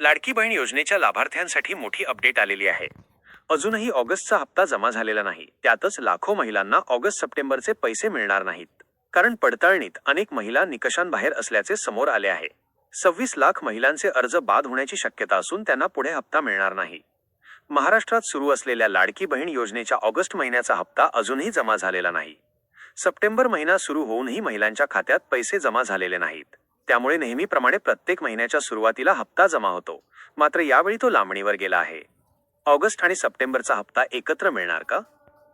लाडकी बहीण योजनेच्या लाभार्थ्यांसाठी मोठी अपडेट आलेली आहे. अजूनही ऑगस्टचा हप्ता जमा झालेला नाही. त्यातच लाखो महिलांना ऑगस्ट सप्टेंबरचे पैसे मिळणार नाहीत. कारण पडताळणीत अनेक महिला निकषांबाहेर असल्याचे समोर आले आहे. 26 लाख महिलांचे अर्ज बाद होण्याची शक्यता असून त्यांना पुढे हप्ता मिळणार नाही. महाराष्ट्रात सुरू असलेल्या लाडकी बहीण योजनेच्या ऑगस्ट महिन्याचा हप्ता अजूनही जमा झालेला नाही. सप्टेंबर महिना सुरू होऊनही महिलांच्या खात्यात पैसे जमा झालेले नाहीत. त्यामुळे नेहमीप्रमाणे प्रत्येक महिन्याच्या सुरुवातीला हप्ता जमा होतो. मात्र यावेळी तो लांबणीवर गेला आहे. ऑगस्ट आणि सप्टेंबरचा हप्ता एकत्र मिळणार का?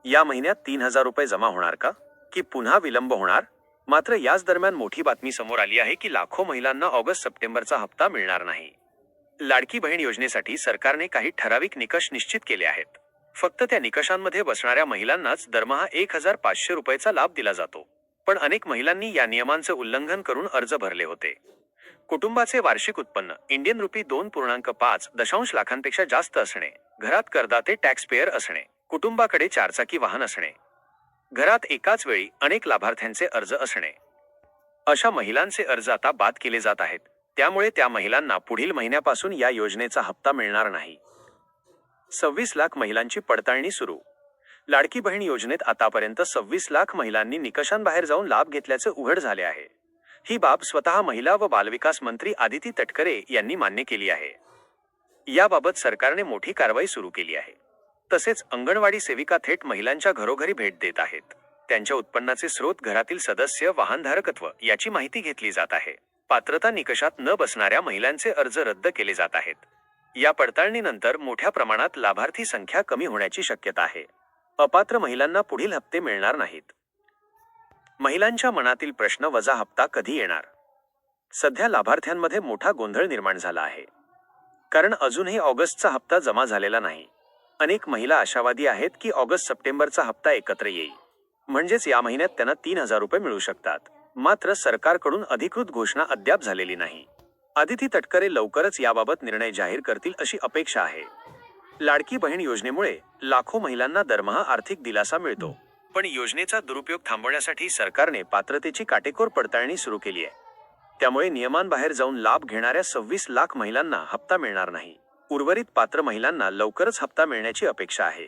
या महिन्यात 3,000 रुपये जमा होणार का? की पुन्हा विलंब होणार? मात्र याच दरम्यान मोठी बातमी समोर आली आहे की लाखो महिलांना ऑगस्ट सप्टेंबरचा हप्ता मिळणार नाही. लाडकी बहीण योजनेसाठी सरकारने काही ठराविक निकष निश्चित केले आहेत. फक्त त्या निकषांमध्ये बसणाऱ्या महिलांनाच दरमहा 1,500 रुपयाचा लाभ दिला जातो. पण अनेक महिलांनी या नियमांचे उल्लंघन करून अर्ज भरले होते. कुटुंबाचे वार्षिक उत्पन्न इंडियन रुपी 2.5 लाखांपेक्षा जास्त असणे, घरात करदाते टॅक्स पेयर असणे, कुटुंबाकडे 4चाकी वाहन असणे, घरात एकाच वेळी अनेक लाभार्थ्यांचे अर्ज असणे, अशा महिलांचे अर्ज आता बाद केले जात आहेत. त्यामुळे त्या महिलांना पुढील महिन्यापासून या योजनेचा हप्ता मिळणार नाही. 26 लाख महिलांची पडताळणी सुरू. लाडकी बहीण योजनेत आतापर्यंत 26 लाख महिलांनी निकषांबाहेर जाऊन लाभ घेतल्याचे उघड झाले आहे. ही बाब स्वतः महिला व बालविकास मंत्री आदिती तटकरे यांनी मान्य केली आहे. याबाबत सरकारने मोठी कारवाई सुरू केली आहे. तसेच अंगणवाडी सेविका थेट महिलांच्या घरोघरी भेट देत आहेत. त्यांच्या उत्पन्नाचे स्रोत, घरातील सदस्य, वाहनधारकत्व याची माहिती घेतली जात आहे. पात्रता निकषात न बसणाऱ्या महिलांचे अर्ज रद्द केले जात आहेत. या पडताळणीनंतर मोठ्या प्रमाणात लाभार्थी संख्या कमी होण्याची शक्यता आहे. अपात्र महिलांना पुढील हप्ते मिळणार नाहीत. महिलांच्या मनातील प्रश्न वजा हप्ता कधी येणार? सध्या लाभार्थ्यांमध्ये मोठा गोंधळ निर्माण झाला आहे. कारण अजूनही ऑगस्टचा हप्ता जमा झालेला नाही. अनेक महिला आशावादी आहेत की ऑगस्ट सप्टेंबरचा हप्ता एकत्र येईल. म्हणजेच या महिन्यात त्यांना 3,000 रुपये मिळू शकतात. मात्र सरकारकडून अधिकृत घोषणा अद्याप झालेली नाही. आदिती तटकरे लवकरच याबाबत निर्णय जाहीर करतील अशी अपेक्षा आहे. लाडकी बहीण योजनेमुळे लाखो महिलांना दरमहा आर्थिक दिलासा मिळतो. पण योजनेचा दुरुपयोग थांबवण्यासाठी सरकारने पात्रतेची काटेकोर पडताळणी सुरू केली आहे. त्यामुळे नियमांबाहेर जाऊन लाभ घेणाऱ्या 26 लाख महिलांना हप्ता मिळणार नाही. उर्वरित पात्र महिलांना लवकरच हप्ता मिळण्याची अपेक्षा आहे.